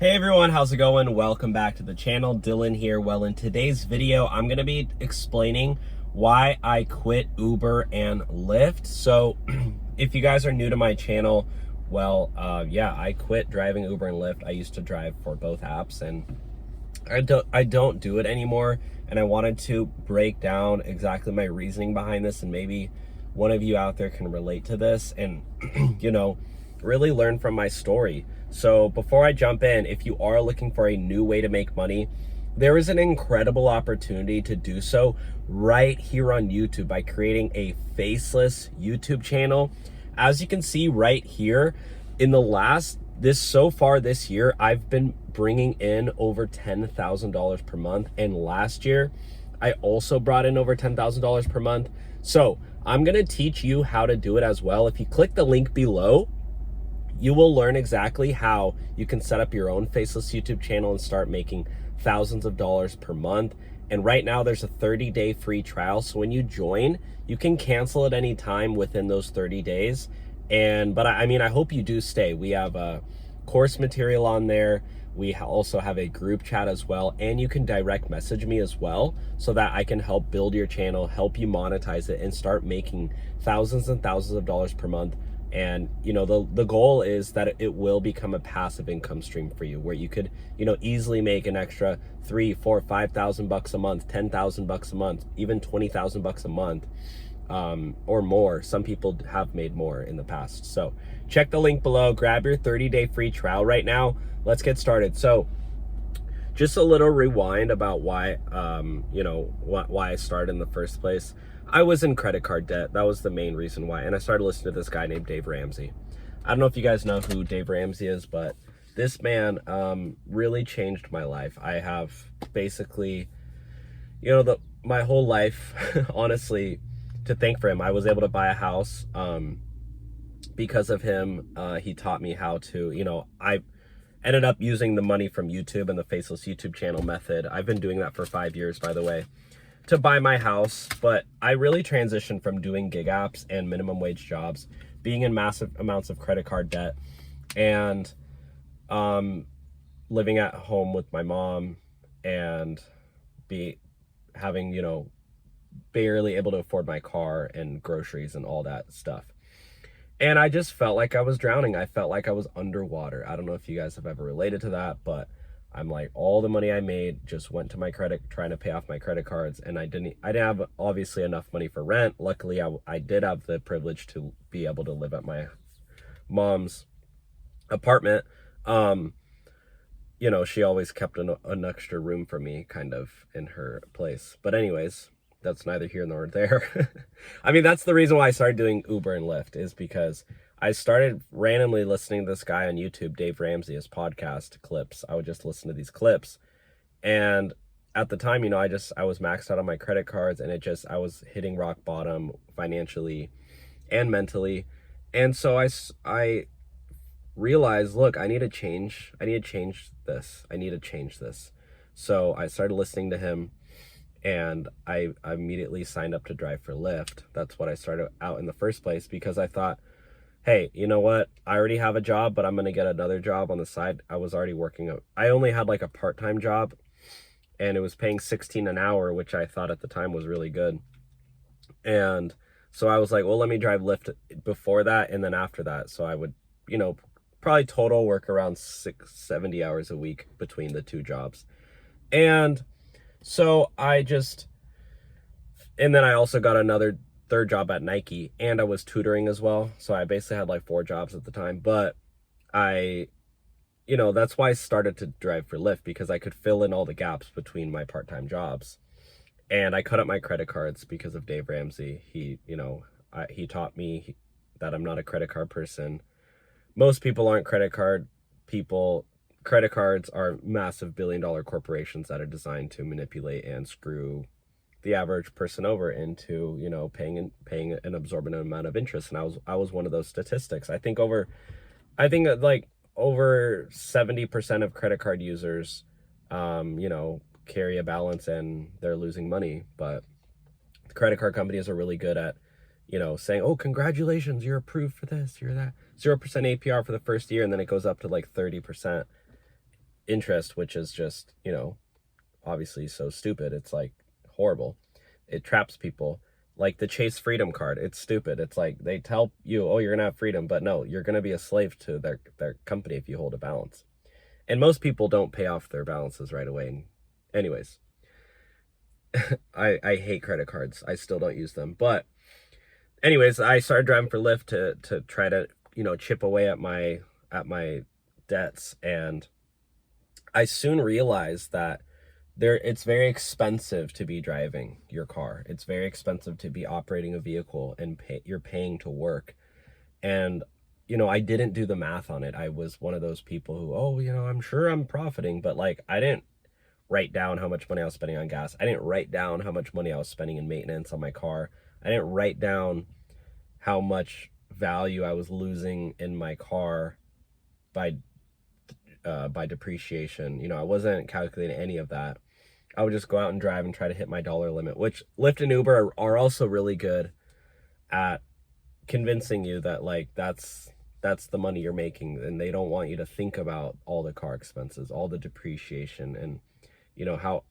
Hey everyone, how's it going? Welcome back to the channel. Dylan here. Well, in today's video, I'm going to be explaining why I quit Uber and Lyft. So if you guys are new to my channel, well, yeah, I quit driving Uber and Lyft. I used to drive for both apps and I don't do it anymore. And I wanted to break down exactly my reasoning behind this, and maybe one of you out there can relate to this and, really learn from my story. So before I jump in, if you are looking for a new way to make money, there is an incredible opportunity to do so right here on YouTube by creating a faceless YouTube channel. As you can see right here, in the so far this year, I've been bringing in over $10,000 per month. And last year, I also brought in over $10,000 per month. So I'm gonna teach you how to do it as well. If you click the link below, you will learn exactly how you can set up your own faceless YouTube channel and start making thousands of dollars per month. And right now there's a 30-day free trial. So when you join, you can cancel at any time within those 30 days. But I hope you do stay. We have a course material on there. We also have a group chat as well. And you can direct message me as well so that I can help build your channel, help you monetize it, and start making thousands and thousands of dollars per month. And the goal is that it will become a passive income stream for you, where you could easily make an extra 3, 4, 5,000 bucks a month, 10,000 bucks a month, even 20,000 bucks a month, or more. Some people have made more in the past. So check the link below, grab your 30-day free trial right now. Let's get started. So just a little rewind about why why I started in the first place. I was in credit card debt. That was the main reason why. And I started listening to this guy named Dave Ramsey. I don't know if you guys know who Dave Ramsey is, but this man really changed my life. I have basically, my whole life, honestly, to thank for him. I was able to buy a house because of him. He taught me how to, I ended up using the money from YouTube and the faceless YouTube channel method. I've been doing that for 5 years, by the way, to buy my house. But I really transitioned from doing gig apps and minimum wage jobs, being in massive amounts of credit card debt, and living at home with my mom, and having barely able to afford my car and groceries and all that stuff. And I just felt like I was drowning. I felt like I was underwater. I don't know if you guys have ever related to that, but I'm like, all the money I made just went to my trying to pay off my credit cards. And I didn't have obviously enough money for rent. Luckily, I did have the privilege to be able to live at my mom's apartment. She always kept an extra room for me kind of in her place. But anyways, that's neither here nor there. That's the reason why I started doing Uber and Lyft, is because I started randomly listening to this guy on YouTube, Dave Ramsey, his podcast clips. I would just listen to these clips. And at the time, I was maxed out on my credit cards, and I was hitting rock bottom financially and mentally. And so I realized, look, I need to change this. So I started listening to him, and I immediately signed up to drive for Lyft. That's what I started out in the first place, because I thought, hey, you know what? I already have a job, but I'm going to get another job on the side. I was already working. I only had like a part-time job, and it was paying $16 an hour, which I thought at the time was really good. And so I was like, well, let me drive Lyft before that and then after that. So I would, probably total work around 70 hours a week between the two jobs. And so and then I also got another third job at Nike, and I was tutoring as well. So I basically had like 4 jobs at the time. But that's why I started to drive for Lyft, because I could fill in all the gaps between my part-time jobs. And I cut up my credit cards because of Dave Ramsey. He taught me that I'm not a credit card person. Most people aren't credit card people. Credit cards are massive billion-dollar corporations that are designed to manipulate and screw the average person over into, paying an absorbent amount of interest. And I was one of those statistics. I think like over 70% of credit card users, carry a balance and they're losing money. But the credit card companies are really good at, saying, oh, congratulations, you're approved for this, you're that. 0% APR for the first year, and then it goes up to like 30%. interest, which is just, you know, obviously so stupid. It's like horrible. It traps people. Like the Chase Freedom card, it's stupid. It's like they tell you, oh, you're gonna have freedom, but no, you're gonna be a slave to their company if you hold a balance. And most people don't pay off their balances right away. And anyways, I hate credit cards. I still don't use them. But anyways, I started driving for Lyft to try to, you know, chip away at my debts, and I soon realized that it's very expensive to be driving your car. It's very expensive to be operating a vehicle, and you're paying to work. And, you know, I didn't do the math on it. I was one of those people who, oh, you know, I'm sure I'm profiting, but like, I didn't write down how much money I was spending on gas. I didn't write down how much money I was spending in maintenance on my car. I didn't write down how much value I was losing in my car by depreciation. You know, I wasn't calculating any of that. I would just go out and drive and try to hit my dollar limit, which Lyft and Uber are also really good at convincing you that like that's the money you're making, and they don't want you to think about all the car expenses, all the depreciation, and you know how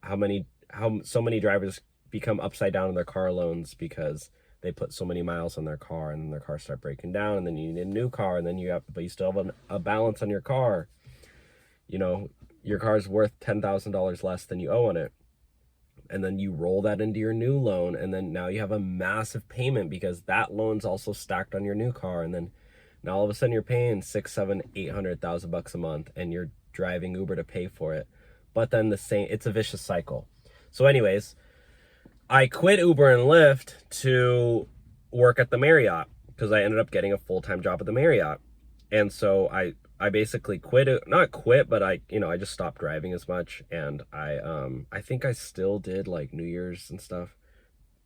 so many drivers become upside down in their car loans because they put so many miles on their car, and then their cars start breaking down, and then you need a new car, and then but you still have a balance on your car. You know, your car's worth $10,000 less than you owe on it. And then you roll that into your new loan, and then now you have a massive payment because that loan's also stacked on your new car. And then now all of a sudden you're paying $600,000-$800,000 a month, and you're driving Uber to pay for it. But then it's a vicious cycle. So anyways, I quit Uber and Lyft to work at the Marriott because I ended up getting a full-time job at the Marriott. And so I basically not quit, but I just stopped driving as much. And I think I still did like New Year's and stuff,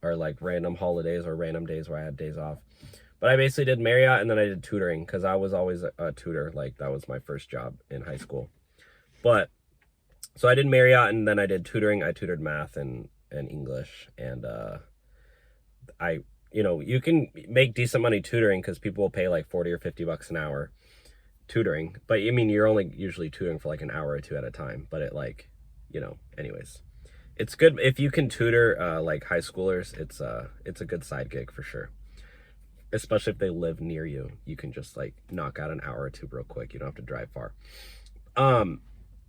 or like random holidays or random days where I had days off. But I basically did Marriott, and then I did tutoring because I was always a tutor. Like that was my first job in high school. But so I did Marriott, and then I did tutoring. I tutored math and English, and you can make decent money tutoring because people will pay like $40 or $50 an hour tutoring. But I mean, you're only usually tutoring for like an hour or two at a time. But it like, you know, anyways, it's good if you can tutor like high schoolers. It's a good side gig for sure. Especially if they live near you, you can just like knock out an hour or two real quick. You don't have to drive far.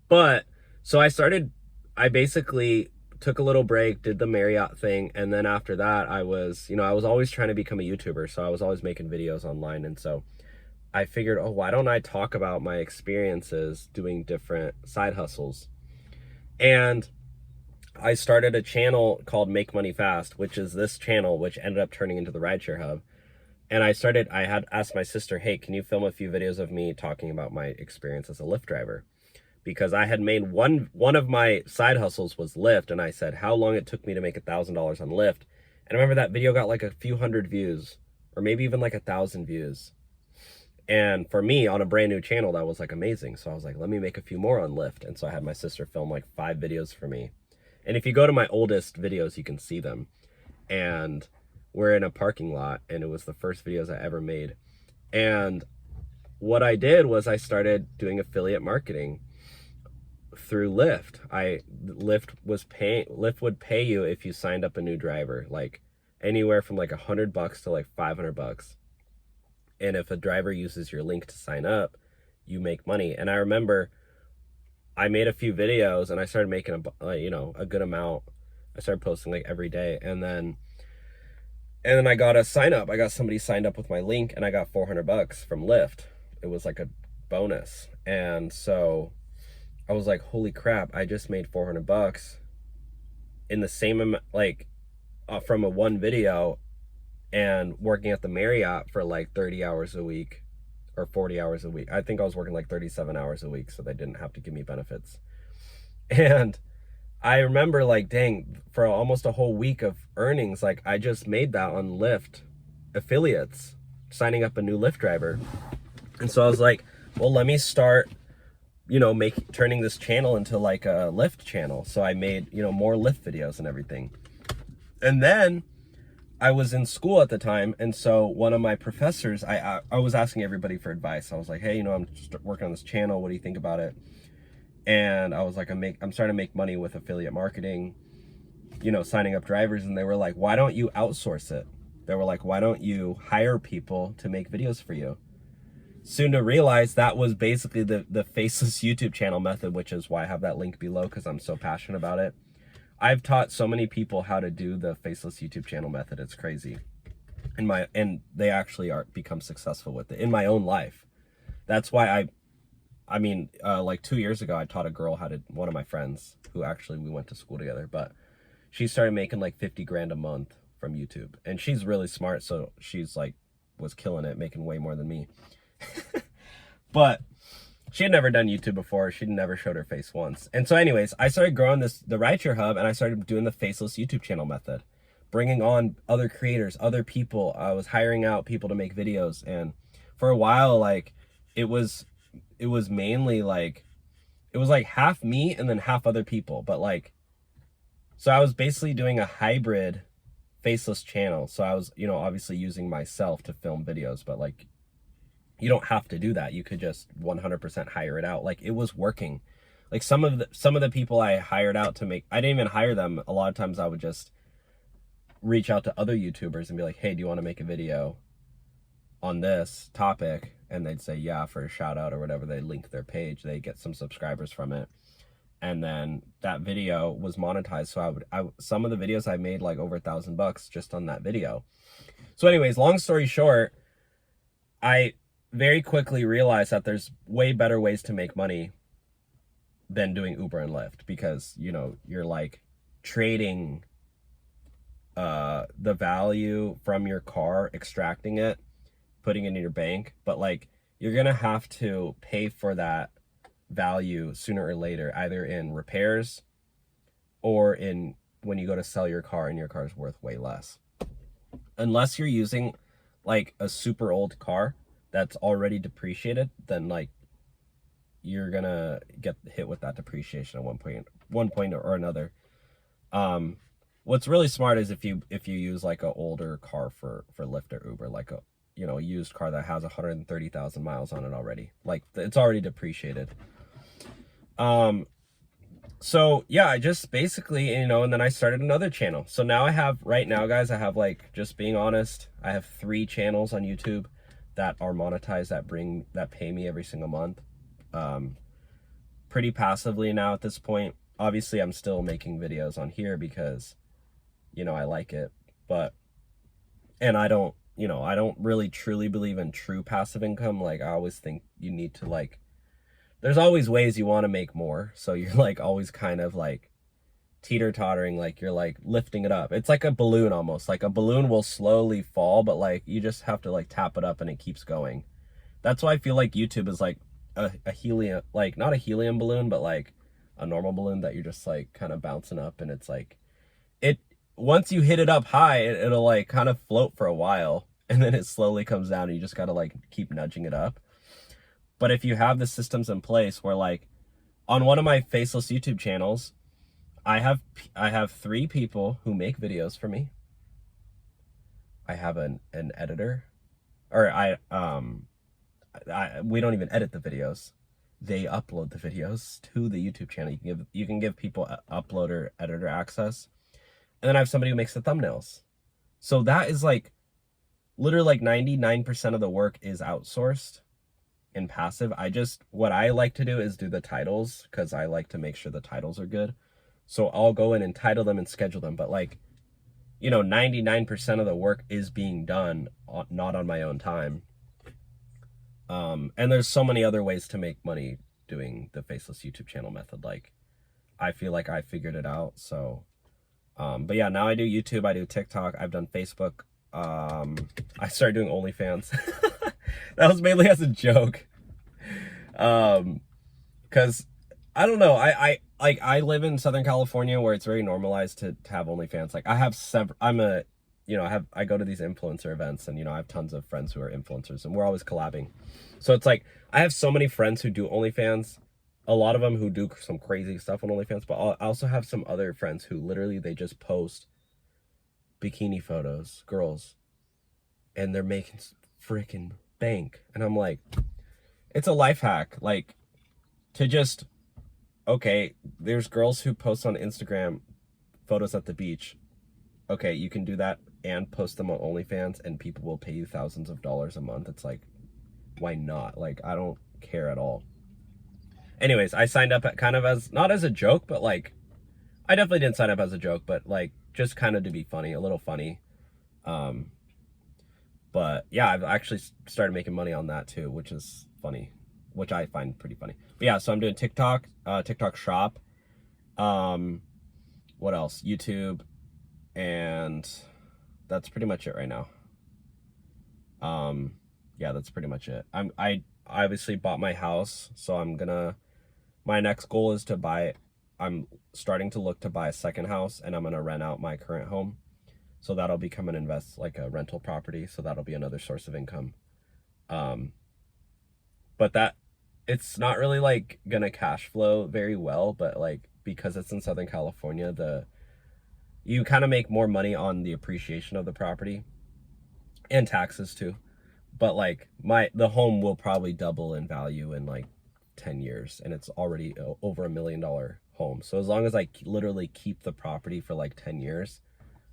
But so I basically took a little break, did the Marriott thing, and then after that I was always trying to become a YouTuber, so I was always making videos online. And so I figured, oh, why don't I talk about my experiences doing different side hustles? And I started a channel called Make Money Fast, which is this channel, which ended up turning into the Rideshare Hub. And I had asked my sister, hey, can you film a few videos of me talking about my experience as a Lyft driver? Because I had made one of my side hustles was Lyft, and I said how long it took me to make $1,000 on Lyft. And I remember that video got like a few hundred views, or maybe even like 1,000 views. And for me, on a brand new channel, that was like amazing. So I was like, let me make a few more on Lyft. And so I had my sister film like 5 videos for me. And if you go to my oldest videos, you can see them. And we're in a parking lot, and it was the first videos I ever made. And what I did was I started doing affiliate marketing through Lyft. Lyft would pay you if you signed up a new driver, like anywhere from like $100 to like $500. And if a driver uses your link to sign up, you make money. And I remember I made a few videos, and I started making a good amount. I started posting like every day, and then I got a sign up. I got somebody signed up with my link, and I got $400 from Lyft. It was like a bonus. And so I was like, holy crap, I just made $400 in the same amount, like from a one video, and working at the Marriott for like 30 hours a week or 40 hours a week. I think I was working like 37 hours a week, so they didn't have to give me benefits. And I remember like, dang, for almost a whole week of earnings, like I just made that on Lyft affiliates, signing up a new Lyft driver. And so I was like, well, let me start, turning this channel into like a Lyft channel. So I made, more Lyft videos and everything. And then I was in school at the time. And so one of my professors, I was asking everybody for advice. I was like, hey, I'm just working on this channel. What do you think about it? And I was like, I'm starting to make money with affiliate marketing, you know, signing up drivers. And they were like, why don't you outsource it? They were like, why don't you hire people to make videos for you? Soon to realize that was basically the faceless YouTube channel method, which is why I have that link below, because I'm so passionate about it. I've taught so many people how to do the faceless YouTube channel method. It's crazy. And they actually become successful with it in my own life. That's why I mean, like 2 years ago, I taught a girl how to, one of my friends who actually we went to school together, but she started making like 50 grand a month from YouTube. And she's really smart. So she's like, was killing it, making way more than me. But she had never done YouTube before. She'd never showed her face once. And so anyways, I started growing the Rideshare hub, and I started doing the faceless YouTube channel method, bringing on other creators, other people. I was hiring out people to make videos. And for a while, like it was mainly like, it was like half me and then half other people. But like, so I was basically doing a hybrid faceless channel. So I was, you know, obviously using myself to film videos, but like, you don't have to do that. You could just 100% hire it out. Like it was working. Like some of the people I hired out to make, I didn't even hire them. A lot of times I would just reach out to other YouTubers and be like, hey, do you want to make a video on this topic? And they'd say, yeah, for a shout out or whatever. They link their page, they get some subscribers from it. And then that video was monetized. So some of the videos I made like over $1,000 just on that video. So anyways, long story short, I very quickly realized that there's way better ways to make money than doing Uber and Lyft, because, you know, you're like trading the value from your car, extracting it, putting it in your bank. But like, you're gonna have to pay for that value sooner or later, either in repairs or in when you go to sell your car and your car is worth way less. Unless you're using like a super old car that's already depreciated, then like you're gonna get hit with that depreciation at one point or another. What's really smart is if you use like an older car for Lyft or Uber, like a, you know, a used car that has 130,000 miles on it already, like it's already depreciated. So yeah, I just basically, you know, and then I started another channel. So now I have, right now guys, I have, like, just being honest, I have 3 channels on YouTube that are monetized, that pay me every single month, pretty passively now at this point. Obviously I'm still making videos on here because, you know, I like it, and I don't really truly believe in true passive income. Like I always think you need to, like, there's always ways you want to make more. So you're like always kind of like teeter-tottering, like you're like lifting it up. It's like a balloon almost. Like a balloon will slowly fall, but like you just have to like tap it up and it keeps going. That's why I feel like YouTube is like a helium, like not a helium balloon, but like a normal balloon that you're just like kind of bouncing up, and it's like once you hit it up high, it'll like kind of float for a while, and then it slowly comes down and you just got to like keep nudging it up. But if you have the systems in place where, like, on one of my faceless YouTube channels, I have 3 people who make videos for me. I have an editor, or we don't even edit the videos. They upload the videos to the YouTube channel. You can give people uploader editor access. And then I have somebody who makes the thumbnails. So that is like literally like 99% of the work is outsourced and passive. What I like to do is do the titles, because I like to make sure the titles are good. So I'll go in and title them and schedule them. But like, you know, 99% of the work is being done not on my own time. And there's so many other ways to make money doing the faceless YouTube channel method. Like, I feel like I figured it out. So, but yeah, now I do YouTube, I do TikTok, I've done Facebook. I started doing OnlyFans. That was mainly as a joke. Cause I don't know, I live in Southern California where it's very normalized to have OnlyFans. Like I have I go to these influencer events, and, you know, I have tons of friends who are influencers, and we're always collabing. So it's like, I have so many friends who do OnlyFans, a lot of them who do some crazy stuff on OnlyFans, but I also have some other friends who literally, they just post bikini photos, girls, and they're making freaking bank. And I'm like, it's a life hack, like, to just okay, there's girls who post on Instagram photos at the beach. Okay, you can do that and post them on OnlyFans and people will pay you thousands of dollars a month. It's like, why not? Like, I don't care at all. Anyways, I signed up kind of as, not as a joke, but like, I definitely didn't sign up as a joke, but like, just kind of to be funny, a little funny. But yeah, I've actually started making money on that too, which is funny, which I find pretty funny. But yeah, so I'm doing TikTok, TikTok shop. What else? YouTube, and that's pretty much it right now. Yeah, that's pretty much it. I obviously bought my house, so my next goal is to buy, I'm starting to look to buy a second house, and I'm gonna rent out my current home. So that'll become like a rental property. So that'll be another source of income. But it's not really like gonna cash flow very well, but like, because it's in Southern California, you kind of make more money on the appreciation of the property and taxes too. But like the home will probably double in value in like 10 years, and it's already over $1 million home. So as long as I literally keep the property for like 10 years,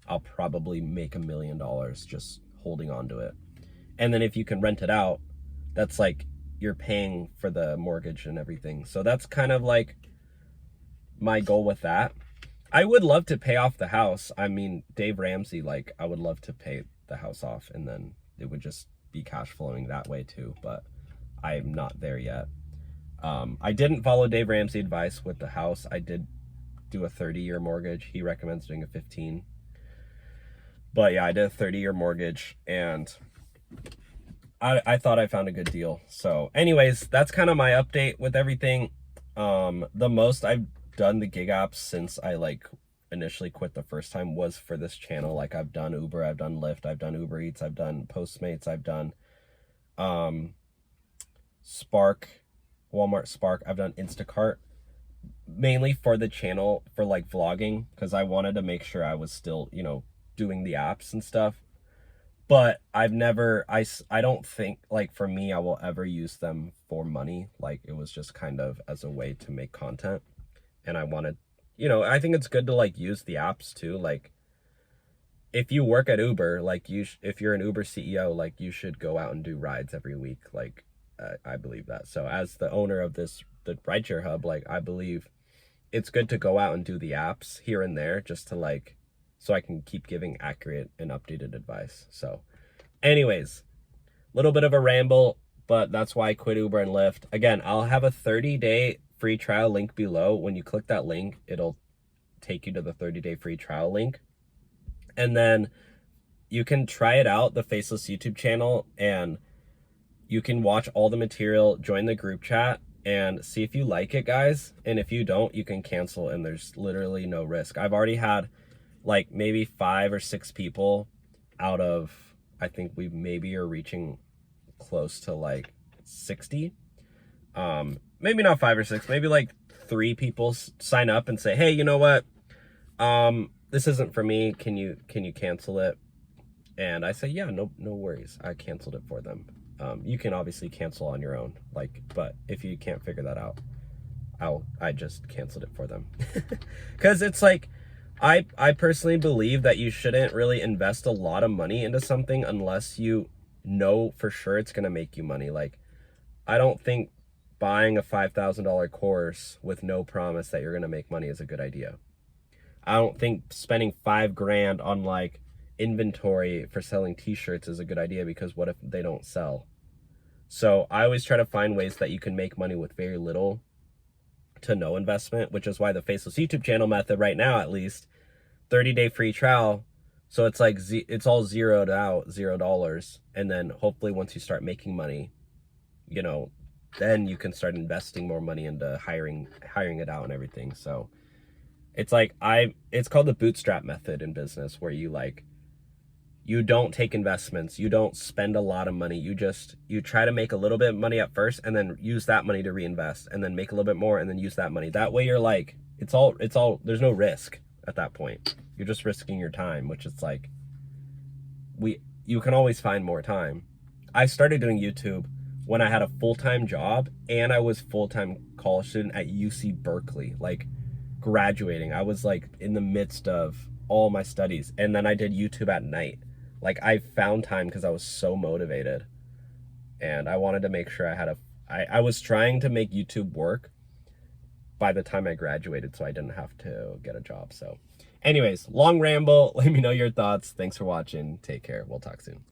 I'll probably make $1 million just holding on to it. And then if you can rent it out, that's like you're paying for the mortgage and everything. So that's kind of like my goal with that. I would love to pay off the house. I mean, Dave Ramsey, like, I would love to pay the house off and then it would just be cash flowing that way too, but I'm not there yet. I didn't follow Dave Ramsey advice with the house. I did do a 30-year mortgage. He recommends doing a 15. But yeah, I did a 30-year mortgage, and I thought I found a good deal. So anyways, that's kind of my update with everything. The most I've done the gig apps since I like initially quit the first time was for this channel. Like, I've done Uber, I've done Lyft, I've done Uber Eats, I've done Postmates, I've done Spark, Walmart Spark, I've done Instacart, mainly for the channel for like vlogging, because I wanted to make sure I was still, you know, doing the apps and stuff. But I've never, I don't think, like, for me, I will ever use them for money. Like, it was just kind of as a way to make content. And I wanted, you know, I think it's good to like use the apps too. Like, if you work at Uber, like if you're an Uber CEO, like, you should go out and do rides every week. Like, I believe that. So as the owner of the rideshare hub, like, I believe it's good to go out and do the apps here and there, just to like, so I can keep giving accurate and updated advice. So anyways, a little bit of a ramble, but that's why I quit Uber and Lyft. Again, I'll have a 30-day free trial link below. When you click that link, it'll take you to the 30-day free trial link. And then you can try it out, the Faceless YouTube channel, and you can watch all the material, join the group chat, and see if you like it, guys. And if you don't, you can cancel, and there's literally no risk. I've already had like maybe 5 or 6 people out of, I think we maybe are reaching close to like 60. Maybe not 5 or 6, maybe like 3 people sign up and say, hey, you know what? This isn't for me. Can you cancel it? And I say, yeah, no worries. I canceled it for them. You can obviously cancel on your own, like, but if you can't figure that out, I just canceled it for them. Cause it's like, I personally believe that you shouldn't really invest a lot of money into something unless you know for sure it's going to make you money. Like, I don't think buying a $5,000 course with no promise that you're going to make money is a good idea. I don't think spending $5,000 on like inventory for selling t-shirts is a good idea, because what if they don't sell? So I always try to find ways that you can make money with very little to no investment, which is why the Faceless YouTube channel method right now, at least 30-day free trial. So it's like, it's all zeroed out, $0. And then hopefully once you start making money, you know, then you can start investing more money into hiring it out and everything. So it's like, it's called the bootstrap method in business, where you don't take investments, you don't spend a lot of money, you try to make a little bit of money at first, and then use that money to reinvest, and then make a little bit more, and then use that money. That way you're like, it's all, there's no risk at that point. You're just risking your time, which is like, you can always find more time. I started doing YouTube when I had a full-time job and I was full-time college student at UC Berkeley, like graduating. I was like in the midst of all my studies, and then I did YouTube at night. Like I found time because I was so motivated, and I wanted to make sure I had I was trying to make YouTube work by the time I graduated so I didn't have to get a job. So anyways, long ramble. Let me know your thoughts. Thanks for watching. Take care. We'll talk soon.